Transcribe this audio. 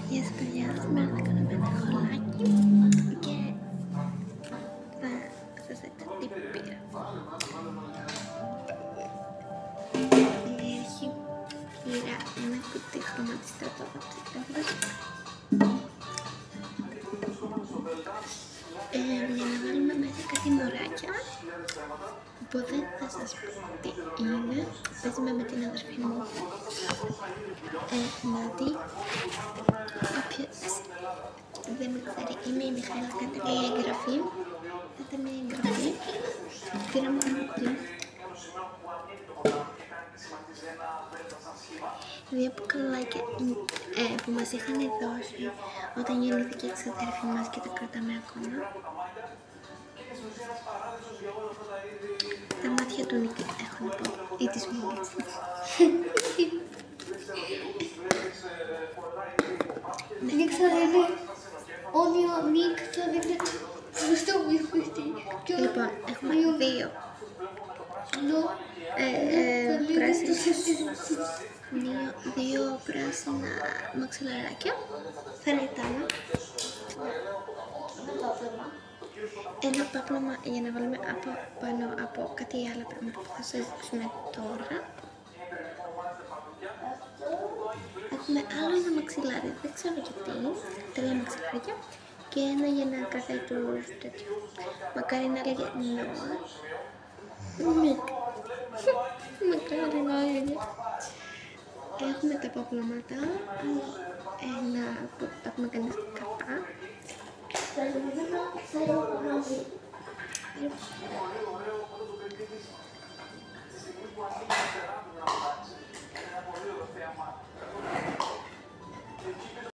Γεια σας παιδιά, σήμερα θα κάνουμε ένα χολάκι και θα σας δείξω τι πήρα. Πήρα ένα κουτί χρωματιστρατόδοξης τέφρας για να βάλουμε μέσα κάτι μωράκια που δεν θα σας πω τι είναι. Παίζουμε με την αδερφή μου Νάτι. Όποιος δεν με ξέρει, είμαι η Μιχαήλα, κάντε μια εγγραφή. Πήραμε ένα κουτί, δύο μπουκαλάκια που μας είχαν δώσει όταν γεννήθηκε η ξαδέρφη μας και τα κρατάμε ακόμα. Τα μάτια του Νίκη, έχω να πω, ή της μόνης. Nie ξαδέρφη, όνιο μη ξαδέρφη, στο βρίσκεται. Λοιπόν, έχουμε δύο πράσινα μαξιλαράκια, φεραϊτάνα, ένα πάπλωμα για να βάλουμε από πάνω από κάτι άλλα πράγματα που θα σας δείξουμε τώρα. Έχουμε άλλο ένα μαξιλάρι, δεν ξέρω γιατί, 3 μαξιλάρια και ένα για να κρατάει τους τέτοιο. Μακάρι να έλεγε Νόα. Μακάρι να έλεγε. Έχουμε τα παπλώματα, ένα που έχουμε κάνει